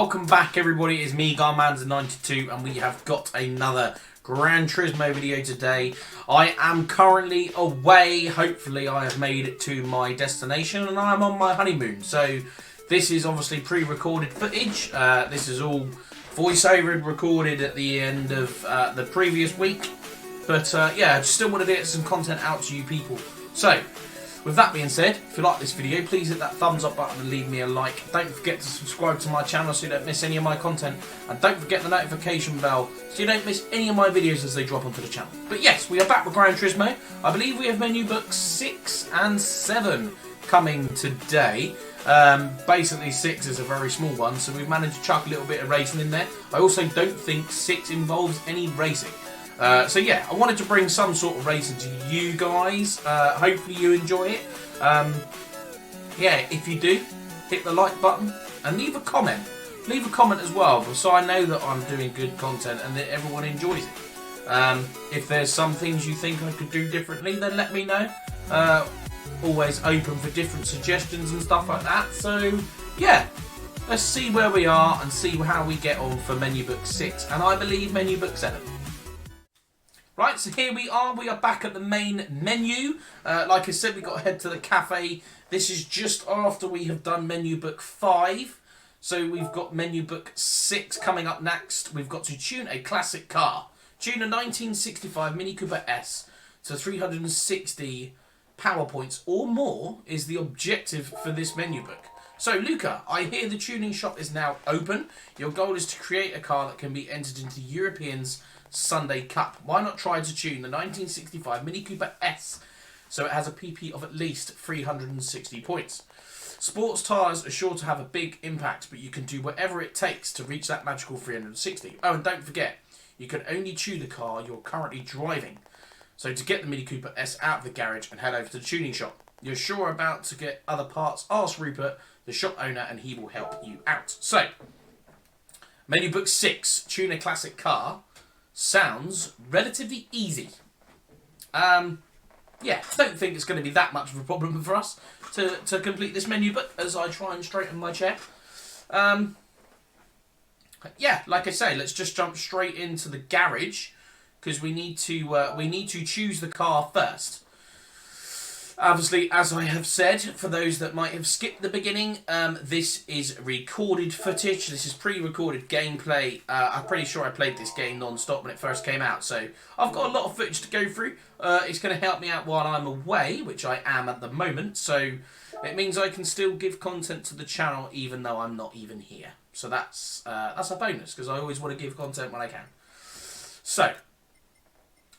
Welcome back, everybody. It's me, Garmanza92, and we have got another Gran Turismo video today. I am currently away. Hopefully I have made it to my destination and I am on my honeymoon. So this is obviously pre-recorded footage. This is all voiceover recorded at the end of the previous week. But yeah, I still want to get some content out to you people. So with that being said, if you like this video, please hit that thumbs up button and leave me a like. Don't forget to subscribe to my channel so you don't miss any of my content. And don't forget the notification bell so you don't miss any of my videos as they drop onto the channel. But yes, we are back with Gran Turismo. I believe we have menu books 6 and 7 coming today. Basically 6 is a very small one, so we've managed to chuck a little bit of racing in there. I also don't think 6 involves any racing. So yeah, I wanted to bring some sort of racing to you guys. Hopefully you enjoy it. Yeah, if you do, hit the like button and leave a comment. Leave a comment as well, so I know that I'm doing good content and that everyone enjoys it. If there's some things you think I could do differently, then let me know. Always open for different suggestions and stuff like that. So yeah, let's see where we are and see how we get on for menu book 6 and I believe menu book 7. Right, so here we are back at the main menu. Like I said, we've got to head to the cafe. This is just after we have done menu book 5. So we've got menu book 6 coming up next. We've got to tune a classic car. Tune a 1965 Mini Cooper S to 360 power points or more is the objective for this menu book. So Luca, I hear the tuning shop is now open. Your goal is to create a car that can be entered into Europeans Sunday Cup. Why not try to tune the 1965 Mini Cooper S so it has a PP of at least 360 points. Sports tyres are sure to have a big impact, but you can do whatever it takes to reach that magical 360. Oh, and don't forget, you can only tune the car you're currently driving. So to get the Mini Cooper S out of the garage and head over to the tuning shop. You're sure about to get other parts, ask Rupert, the shop owner, and he will help you out. So, menu book 6, tune a classic car. Sounds relatively easy. Yeah, don't think it's going to be that much of a problem for us to complete this menu book as I try and straighten my chair. Yeah, like I say, let's just jump straight into the garage because we need to choose the car first. Obviously, as I have said, for those that might have skipped the beginning, this is recorded footage. This is pre-recorded gameplay. I'm pretty sure I played this game non-stop when it first came out, so I've got a lot of footage to go through. It's going to help me out while I'm away, which I am at the moment, so it means I can still give content to the channel even though I'm not even here. So that's a bonus, because I always want to give content when I can. So,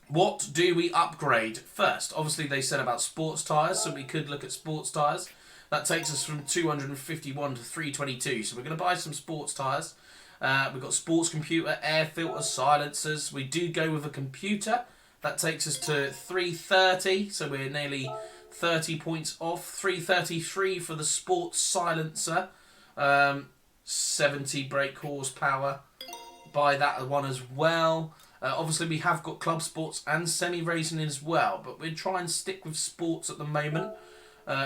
what do we upgrade first? Obviously, they said about sports tyres, so we could look at sports tyres. That takes us from 251 to 322. So we're going to buy some sports tyres. We've got sports computer, air filters, silencers. We do go with a computer. That takes us to 330. So we're nearly 30 points off. 333 for the sports silencer. 70 brake horsepower. Buy that one as well. Obviously, we have got club sports and semi-racing as well, but we'll try and stick with sports at the moment.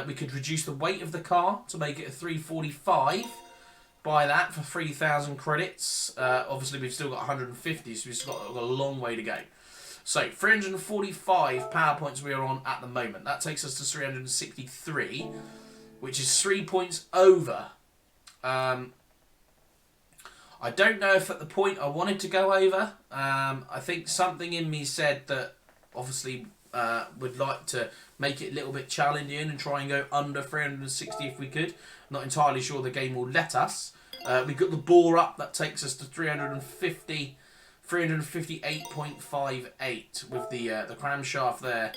We could reduce the weight of the car to make it a 345. Buy that for 3,000 credits. Obviously, we've still got 150, so we've got a long way to go. So, 345 power points we are on at the moment. That takes us to 363, which is 3 points over. I don't know if at the point I wanted to go over. I think something in me said that obviously would like to make it a little bit challenging and try and go under 360 if we could. Not entirely sure the game will let us. We've got the bore up. That takes us to 358.58 with the crankshaft there.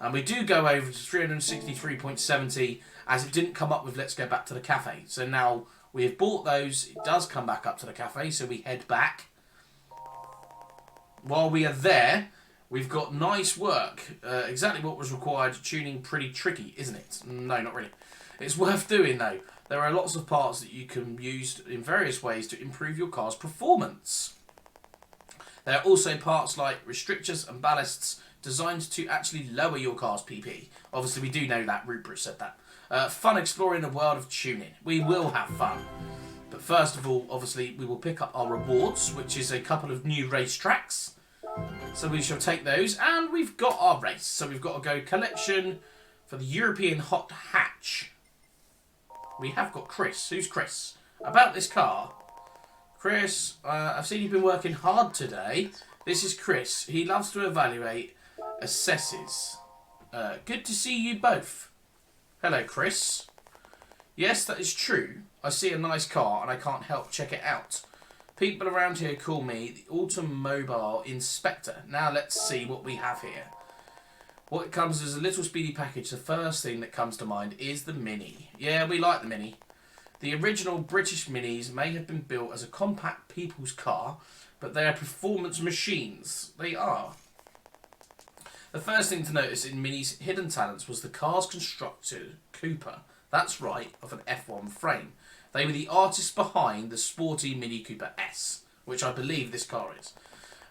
And we do go over to 363.70 as it didn't come up with Let's Go Back to the Cafe. So now we have bought those. It does come back up to the cafe, so we head back. While we are there, we've got nice work. Exactly what was required. Tuning pretty tricky, isn't it? No, not really. It's worth doing, though. There are lots of parts that you can use in various ways to improve your car's performance. There are also parts like restrictors and ballasts designed to actually lower your car's PP. Obviously, we do know that. Rupert said that. Fun exploring the world of tuning. We will have fun. But But first of all, obviously, we will pick up our rewards, which is a couple of new racetracks. So we shall take those, and we've got our race. So we've got to go collection for the European Hot Hatch. We have got Chris. Who's Chris? About this car. Chris, I've seen you've been working hard today. This is Chris. He loves to evaluate, assesses. Good to see you both. Hello, Chris. Yes, that is true. I see a nice car and I can't help check it out. People around here call me the Automobile Inspector. Now let's see what we have here. What comes as a little speedy package, the first thing that comes to mind is the Mini. Yeah, we like the Mini. The original British Minis may have been built as a compact people's car, but they are performance machines. They are. The first thing to notice in Mini's hidden talents was the car's constructed Cooper. That's right, of an F1 frame. They were the artists behind the sporty Mini Cooper S, which I believe this car is.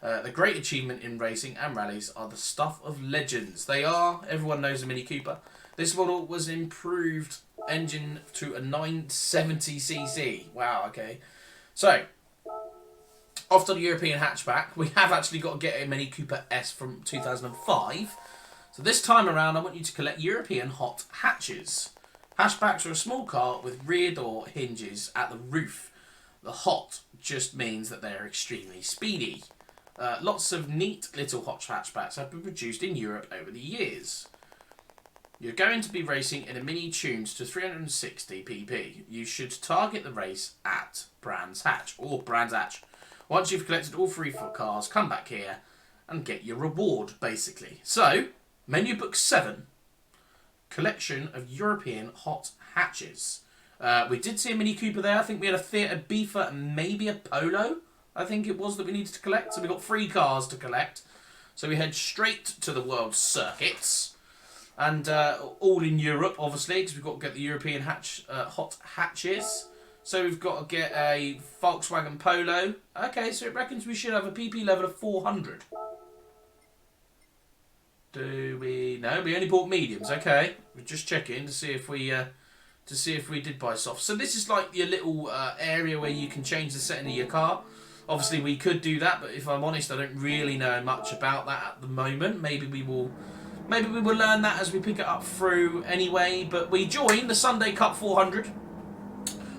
The great achievement in racing and rallies are the stuff of legends. They are. Everyone knows the Mini Cooper. This model was improved engine to a 970cc. Wow, okay. So, off to the European hatchback. We have actually got to get a Mini Cooper S from 2005. So this time around, I want you to collect European hot hatches. Hatchbacks are a small car with rear door hinges at the roof. The hot just means that they are extremely speedy. Lots of neat little hot hatchbacks have been produced in Europe over the years. You're going to be racing in a Mini tuned to 360 pp. You should target the race at Brands Hatch or Brands Hatch. Once you've collected all 3 cars, come back here and get your reward, basically. So, menu book 7. Collection of European hot hatches. We did see a Mini Cooper there. I think we had a Theatre Beefer and maybe a Polo, I think it was, that we needed to collect. So we got 3 cars to collect. So we head straight to the world circuits. And all in Europe, obviously, because we've got to get the European hot hatches. So we've got to get a Volkswagen Polo. Okay, so it reckons we should have a PP level of 400. Do we? No, we only bought mediums. Okay, we're just checking to see if we did buy soft. So this is like your little area where you can change the setting of your car. Obviously, we could do that, but if I'm honest, I don't really know much about that at the moment. Maybe we will learn that as we pick it up through anyway. But we join the Sunday Cup 400.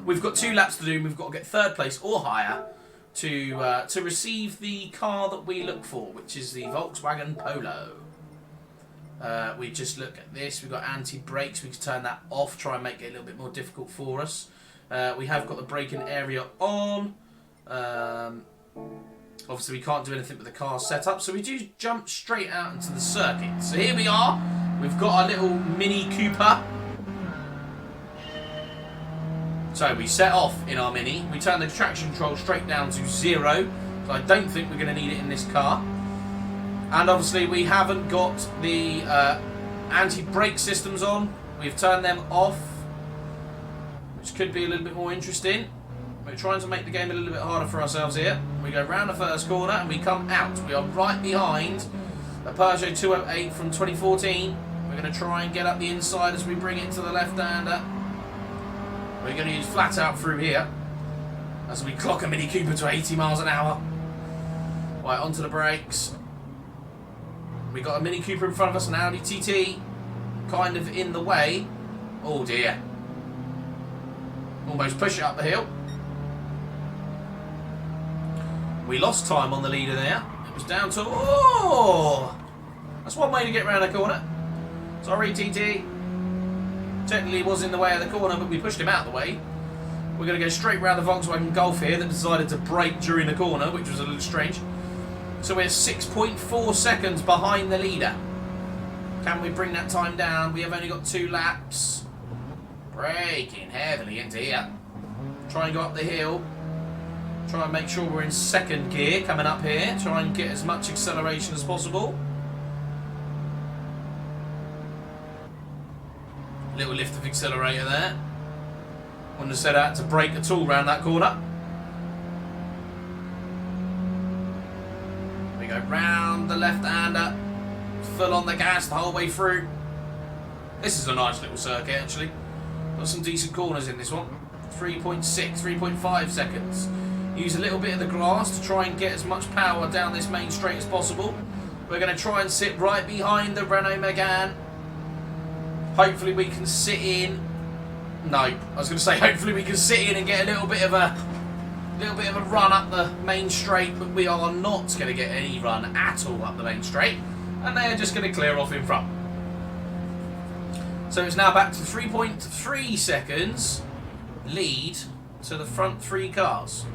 We've got 2 laps to do. We've got to get 3rd place or higher to receive the car that we look for, which is the Volkswagen Polo. We just look at this. We've got anti-brakes. We can turn that off, try and make it a little bit more difficult for us. We have got the braking area on. Obviously, we can't do anything with the car set up, so we do jump straight out into the circuit. So here we are. We've got our little Mini Cooper. So we set off in our Mini. We turn the traction control straight down to 0. So I don't think we're going to need it in this car. And obviously we haven't got the anti-brake systems on. We've turned them off, which could be a little bit more interesting. We're trying to make the game a little bit harder for ourselves here. We go round the first corner and we come out. We are right behind a Peugeot 208 from 2014. We're going to try and get up the inside as we bring it to the left-hander. We're going to use flat out through here as we clock a Mini Cooper to 80 miles an hour. Right, onto the brakes. We got a Mini Cooper in front of us, an Audi TT, kind of in the way. Oh dear. Almost push it up the hill. We lost time on the leader there. It was down to... Oh! That's one way to get around a corner. Sorry, TT. Technically was in the way of the corner, but we pushed him out of the way. We're going to go straight round the Volkswagen Golf here that decided to brake during the corner, which was a little strange. So we're 6.4 seconds behind the leader. Can we bring that time down? We have only got 2 laps. Braking heavily into here. Try and go up the hill. Try and make sure we're in 2nd gear coming up here. Try and get as much acceleration as possible. Little lift of accelerator there. Wouldn't have set out to brake at all round that corner. We go round the left-hander. Full on the gas the whole way through. This is a nice little circuit actually. Got some decent corners in this one. 3.6, 3.5 seconds. Use a little bit of the grass to try and get as much power down this main straight as possible. We're going to try and sit right behind the Renault Megane. Hopefully we can sit in. No, I was going to say hopefully we can sit in and get a little bit of a run up the main straight, but we are not going to get any run at all up the main straight, and they are just going to clear off in front. So it's now back to 3.3 seconds lead to the front three cars.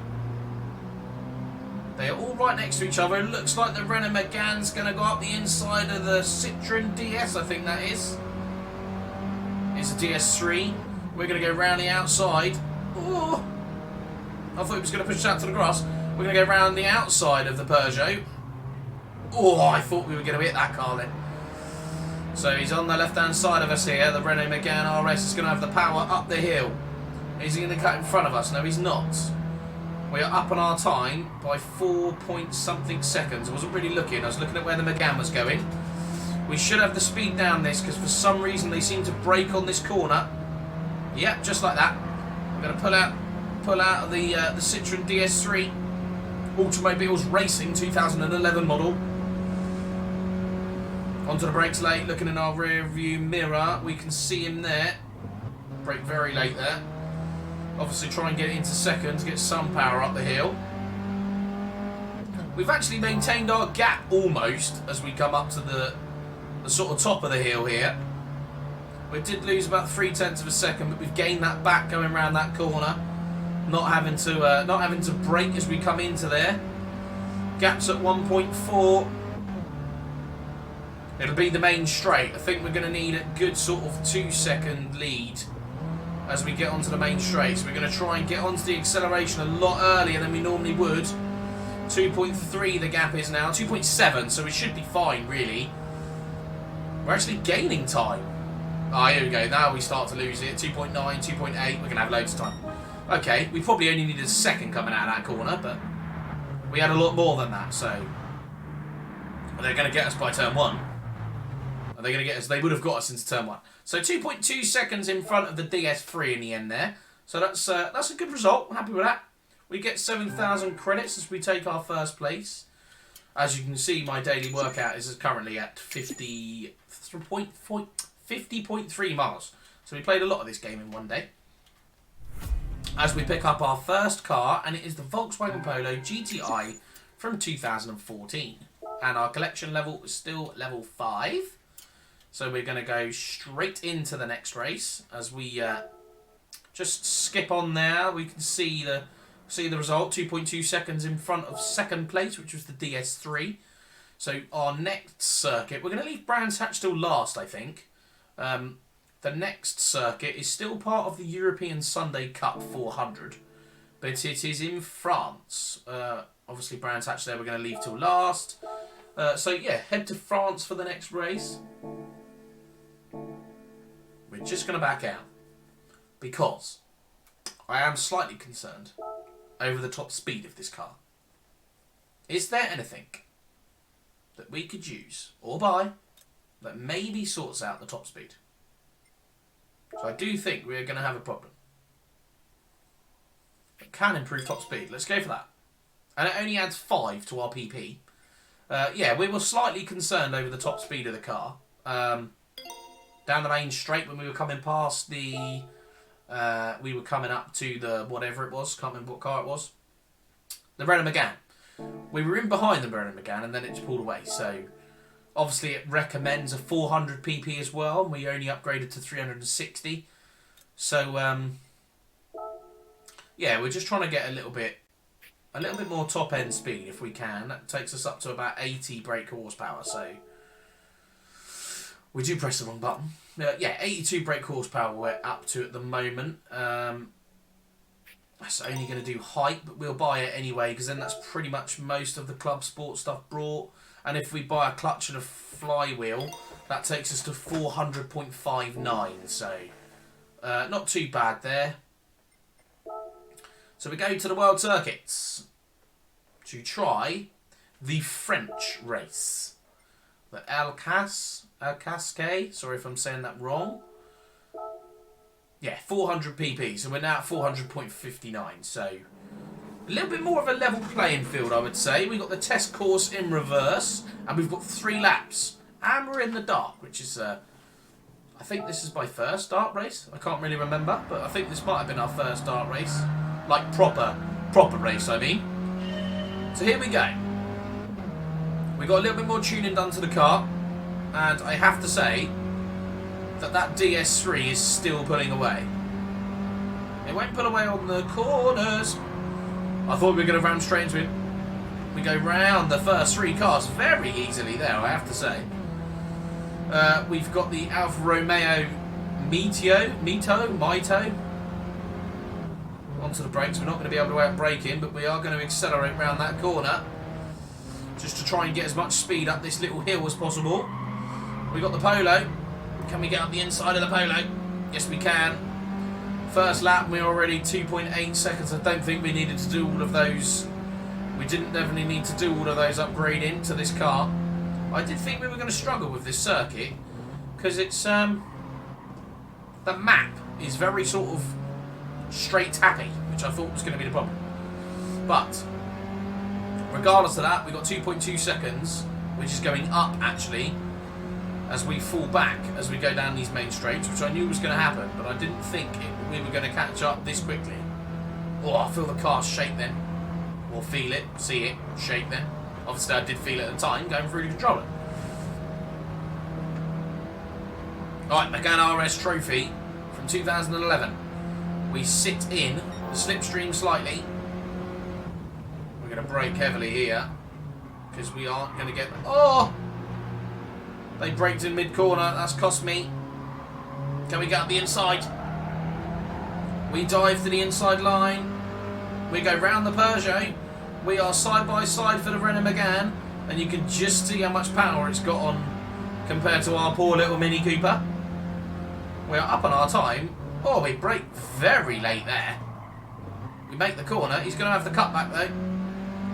They are all right next to each other. It looks like the Renault Megane's going to go up the inside of the Citroen DS, I think that is. It's a DS3. We're going to go round the outside. Oh, I thought he was going to push us out to the grass. We're going to go round the outside of the Peugeot. Oh, I thought we were going to hit that car then. So he's on the left-hand side of us here. The Renault Megane RS is going to have the power up the hill. Is he going to cut in front of us? No, he's not. We are up on our time by 4-point-something seconds. I wasn't really looking. I was looking at where the Megane was going. We should have the speed down this because for some reason they seem to brake on this corner. Yep, just like that. We're going to pull out of the Citroen DS3 Automobiles Racing 2011 model. Onto the brakes late. Looking in our rear view mirror, we can see him there. Brake very late there. Obviously try and get into second to get some power up the hill. We've actually maintained our gap almost as we come up to the sort of top of the hill here. We did lose about 0.3 of a second, but we've gained that back going around that corner. Not having to brake as we come into there. Gap's at 1.4. It'll be the main straight. I think we're going to need a good sort of 2-second lead as we get onto the main straight. So we're going to try and get onto the acceleration a lot earlier than we normally would. 2.3 the gap is now. 2.7, so we should be fine, really. We're actually gaining time. Ah, here we go. Now we start to lose it. 2.9, 2.8. We're going to have loads of time. Okay, we probably only needed a second coming out of that corner, but we had a lot more than that, so they're going to get us by turn 1. Are they going to get us? They would have got us into turn 1. So 2.2 seconds in front of the DS3 in the end there. So that's a good result. I'm happy with that. We get 7,000 credits as we take our first place. As you can see, my daily workout is currently at 50.3 miles. So we played a lot of this game in one day. As we pick up our first car, and it is the Volkswagen Polo GTI from 2014. And our collection level is still level 5. So we're going to go straight into the next race. As we just skip on there, we can see the result. 2.2 seconds in front of second place, which was the DS3. So our next circuit, we're going to leave Brands Hatch till last, I think. The next circuit is still part of the European Sunday Cup 400, but it is in France. Obviously, Brands Hatch there we're going to leave till last. So yeah, head to France for the next race. We're just going to back out because I am slightly concerned over the top speed of this car. Is there anything that we could use or buy that maybe sorts out the top speed? So I do think we're going to have a problem. It can improve top speed. Let's go for that. And it only adds 5 to our PP. Yeah, we were slightly concerned over the top speed of the car. Down the main straight when we were coming past the... we were coming up to the whatever it was. Can't remember what car it was. The Renault Megane. We were in behind the Renault Megane and then it just pulled away. So obviously it recommends a 400 PP as well. And we only upgraded to 360. So yeah, we're just trying to get a little bit more top end speed if we can. That takes us up to about 80 brake horsepower. So we do press the wrong button. Yeah, 82 brake horsepower we're up to at the moment. That's only going to do height, but we'll buy it anyway because then that's pretty much most of the club sport stuff brought. And if we buy a clutch and a flywheel, that takes us to 400.59. So not too bad there. So we go to the World Circuits to try the French race. The El Casque, sorry if I'm saying that wrong. Yeah, 400 pp. So we're now at 400.59. So a little bit more of a level playing field, I would say. We've got the test course in reverse, and we've got 3 laps. And we're in the dark, which is, I think this is my first dark race. I can't really remember, but I think this might have been our first dark race. Like proper race, I mean. So here we go. We got a little bit more tuning done to the car, and I have to say that DS3 is still pulling away. It won't pull away on the corners. I thought we were going to ram straight into him. We go round the first 3 cars very easily there, I have to say. We've got the Alfa Romeo Mito. Onto the brakes. We're not going to be able to out-brake him, but we are going to accelerate round that corner just to try and get as much speed up this little hill as possible. We've got the Polo. Can we get up the inside of the Polo? Yes, we can. First lap, we're already 2.8 seconds. I don't think we needed to do all of those. We didn't definitely need to do all of those upgrading to this car. I did think we were going to struggle with this circuit because it's the map is very sort of straight tappy, which I thought was going to be the problem. But regardless of that, we've got 2.2 seconds, which is going up actually as we fall back as we go down these main straights, which I knew was going to happen, but I didn't think we were going to catch up this quickly. Oh, I feel the car shake then. Or feel it, see it, shake then. Obviously I did feel it at the time, going through the controller. Alright, Megane RS Trophy from 2011. We sit in the slipstream slightly. We're going to brake heavily here, because we aren't going to get... Oh! They braked in mid-corner, that's cost me. Can we get up the inside? We dive to the inside line. We go round the Peugeot. We are side by side for the Renault Megane, and you can just see how much power it's got on compared to our poor little Mini Cooper. We are up on our time. Oh, we brake very late there. We make the corner. He's going to have the cutback though.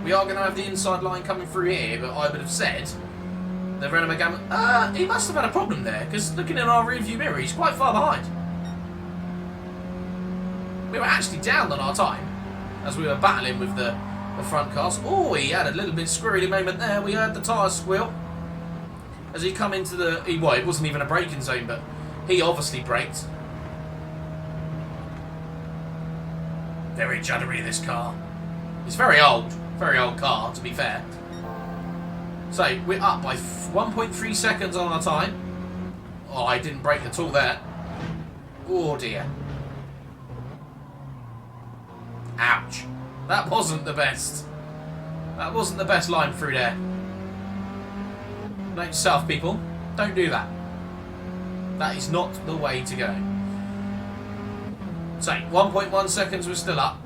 We are going to have the inside line coming through here, but I would have said the Renault Megane... he must have had a problem there, because looking in our rearview mirror, he's quite far behind. We were actually down on our time as we were battling with the front cars. Oh, he had a little bit squirrely moment there. We heard the tyres squeal as he come into the... Well, it wasn't even a braking zone, but he obviously braked. Very juddery, this car. It's very old car, to be fair. So, we're up by 1.3 seconds on our time. Oh, I didn't brake at all there. Oh, dear. Ouch. That wasn't the best. That wasn't the best line through there. Note yourself, people. Don't do that. That is not the way to go. So, 1.1 seconds, we're still up.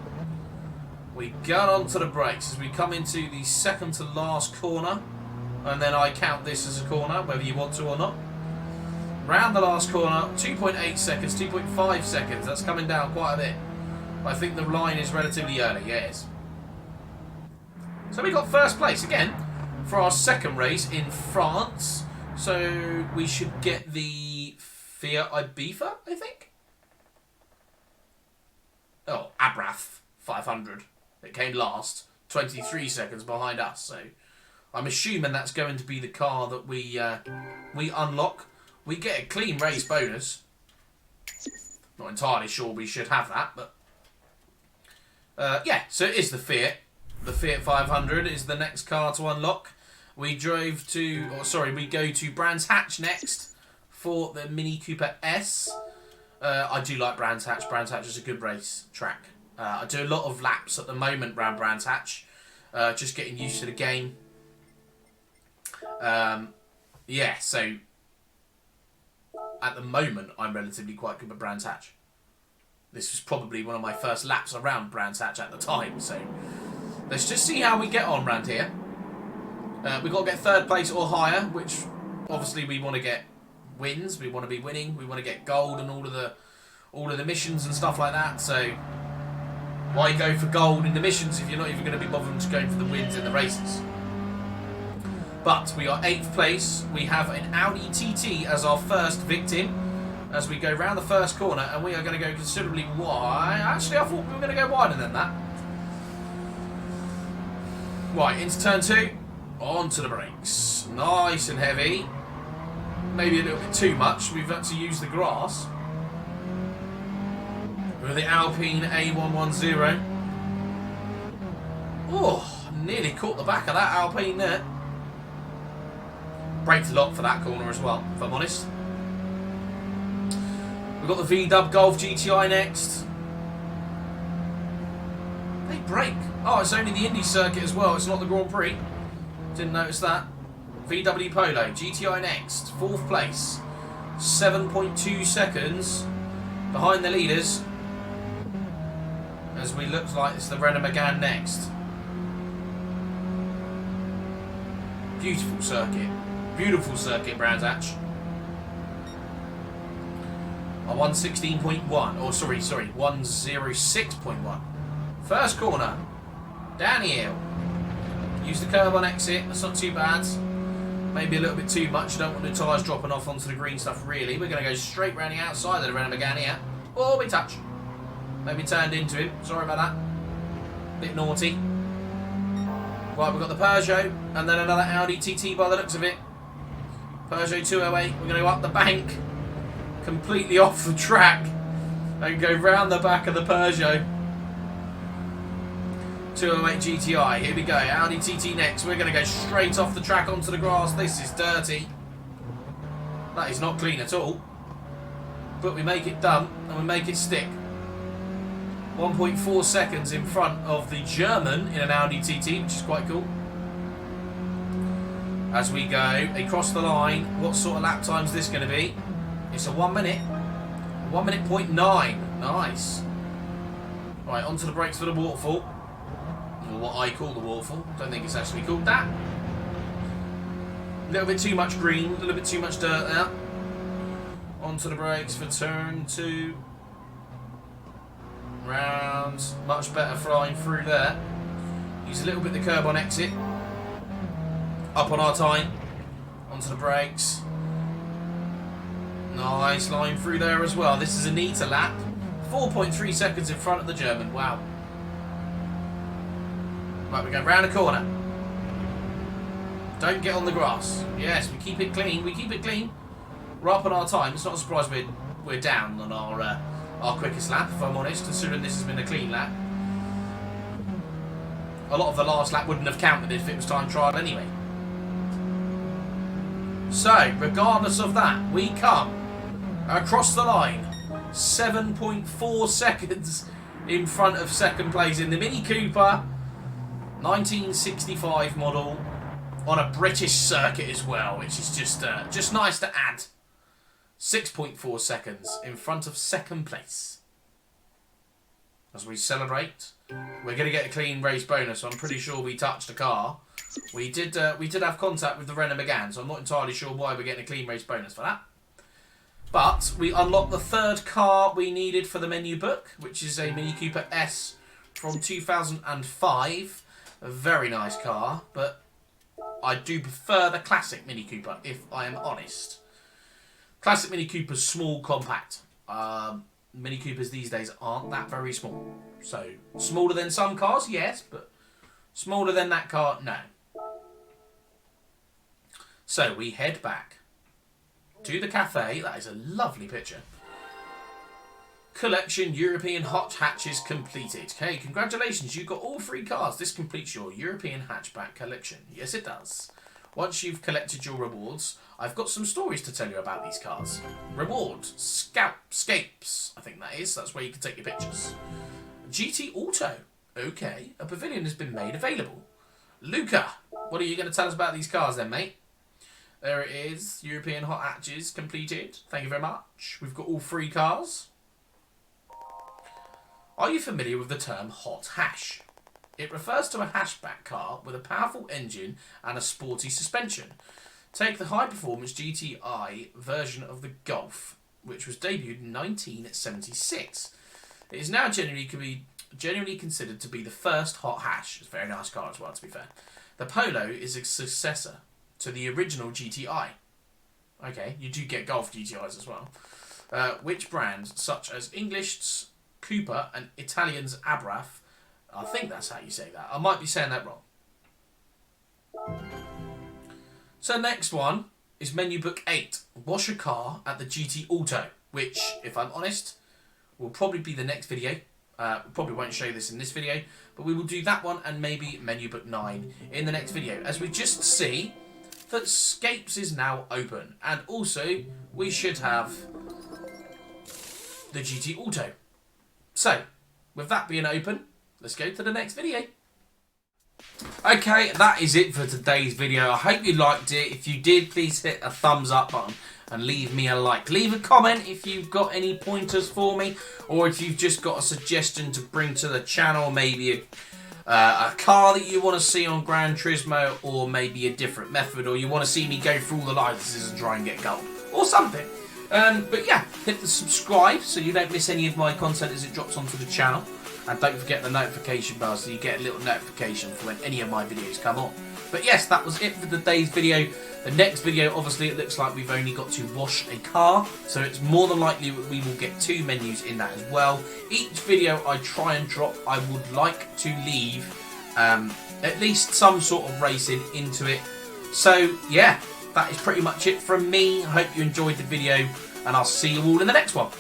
We get onto the brakes as we come into the second to last corner. And then I count this as a corner, whether you want to or not. Round the last corner, 2.8 seconds, 2.5 seconds. That's coming down quite a bit. I think the line is relatively early, yes. So we got first place again for our second race in France. So we should get the Fiat Ibiza, I think. Oh, Abrath 500. It came last, 23 seconds behind us. So I'm assuming that's going to be the car that we unlock. We get a clean race bonus. Not entirely sure we should have that, but yeah, so it is the Fiat. The Fiat 500 is the next car to unlock. We drove to, we go to Brands Hatch next for the Mini Cooper S. I do like Brands Hatch. Brands Hatch is a good race track. I do a lot of laps at the moment around Brands Hatch. Just getting used to the game. Yeah, so at the moment I'm relatively quite good at Brands Hatch. This was probably one of my first laps around Brands Hatch at the time, so let's just see how we get on around here. We've got to get third place or higher, which obviously we want to get wins. We want to be winning. We want to get gold and all of the missions and stuff like that. So why go for gold in the missions if you're not even going to be bothering to going for the wins in the races? But we are 8th place. We have an Audi TT as our first victim. as we go round the first corner, and we are going to go considerably wide. Actually, I thought we were going to go wider than that. Right, into turn 2. Onto the brakes. Nice and heavy. Maybe a little bit too much. We've had to use the grass. With the Alpine A110. Oh, nearly caught the back of that Alpine there. Braked a lot for that corner as well, if I'm honest. We've got the V-Dub Golf GTI next. They brake. Oh, it's only the Indy circuit as well. It's not the Grand Prix. Didn't notice that. VW Polo GTI next. 4th place. 7.2 seconds behind the leaders. As we look like it's the Renault Megane next. Beautiful circuit. Beautiful circuit, Brands Hatch. A 116.1. Oh, sorry, 106.1. First corner. Down the hill. Use the curb on exit. That's not too bad. Maybe a little bit too much. You don't want the tyres dropping off onto the green stuff, really. We're going to go straight round the outside of the Renault Megane here. Oh, we touch. Maybe turned into him. Sorry about that. Bit naughty. Right, we've got the Peugeot. And then another Audi TT by the looks of it. Peugeot 208. We're going to go up the bank. Completely off the track. And go round the back of the Peugeot. 208 GTI. Here we go. Audi TT next. We're going to go straight off the track onto the grass. This is dirty. That is not clean at all. But we make it done and we make it stick. 1.4 seconds in front of the German in an Audi TT, which is quite cool. As we go across the line, what sort of lap time is this going to be? It's a 1 minute. 1 minute point 9. Nice. Right, onto the brakes for the waterfall. Or what I call the waterfall. Don't think it's actually called that. A little bit too much green, a little bit too much dirt there. Onto the brakes for turn 2. Rounds. Much better flying through there. Use a little bit of the curb on exit. Up on our time. Onto the brakes. Nice line through there as well. This is a neater lap. 4.3 seconds in front of the German. Wow. Right, we're going round the corner. Don't get on the grass. Yes, we keep it clean. We keep it clean. We're up on our time. It's not a surprise we're down on our quickest lap, if I'm honest, considering this has been a clean lap. A lot of the last lap wouldn't have counted if it was time trial anyway. So, regardless of that, we come across the line 7.4 seconds in front of second place in the Mini Cooper 1965 model on a British circuit as well, which is just nice to add. 6.4 seconds in front of second place. As we celebrate, we're going to get a clean race bonus. So I'm pretty sure we touched a car. We did have contact with the Renault Megane, so I'm not entirely sure why we're getting a clean race bonus for that. But we unlocked the third car we needed for the menu book, which is a Mini Cooper S from 2005. A very nice car, but I do prefer the classic Mini Cooper, if I am honest. Classic Mini Cooper's small, compact. Mini Coopers these days aren't that very small. So, smaller than some cars, yes, but smaller than that car, no. So, we head back to the cafe. That is a lovely picture. Collection European hot hatches completed. Okay, congratulations, you got all 3 cars. This completes your European hatchback collection. Yes, it does. Once you've collected your rewards, I've got some stories to tell you about these cars. Reward, Scapes, I think that is. That's where you can take your pictures. GT Auto. Okay, a pavilion has been made available. Luca, what are you going to tell us about these cars then, mate? There it is. European hot hatches completed. Thank you very much. We've got all 3 cars. Are you familiar with the term hot hash? It refers to a hatchback car with a powerful engine and a sporty suspension. Take the high-performance GTI version of the Golf, which was debuted in 1976. It is now generally considered to be the first hot hash. It's a very nice car as well, to be fair. The Polo is a successor to the original GTI. Okay, you do get Golf GTIs as well. which brands, such as English's Cooper and Italian's Abrath, I think that's how you say that. I might be saying that wrong. So next one is menu book 8. Wash a car at the GT Auto, which, if I'm honest, will probably be the next video. Probably won't show this in this video, but we will do that one and maybe menu book 9 in the next video, as we just see that Scapes is now open, and also we should have the GT Auto. So, with that being open, let's go to the next video. Okay, that is it for today's video. I hope you liked it. If you did, please hit a thumbs up button and leave me a like. Leave a comment if you've got any pointers for me, or if you've just got a suggestion to bring to the channel, maybe a car that you want to see on Gran Turismo, or maybe a different method, or you want to see me go through all the licenses and try and get gold, or something. But yeah, hit the subscribe so you don't miss any of my content as it drops onto the channel. And don't forget the notification bell so you get a little notification for when any of my videos come on. But yes, that was it for today's video. The next video, obviously, it looks like we've only got to wash a car, so it's more than likely we will get 2 menus in that as well. Each video I try and drop, I would like to leave at least some sort of racing into it. So yeah, that is pretty much it from me. I hope you enjoyed the video, and I'll see you all in the next one.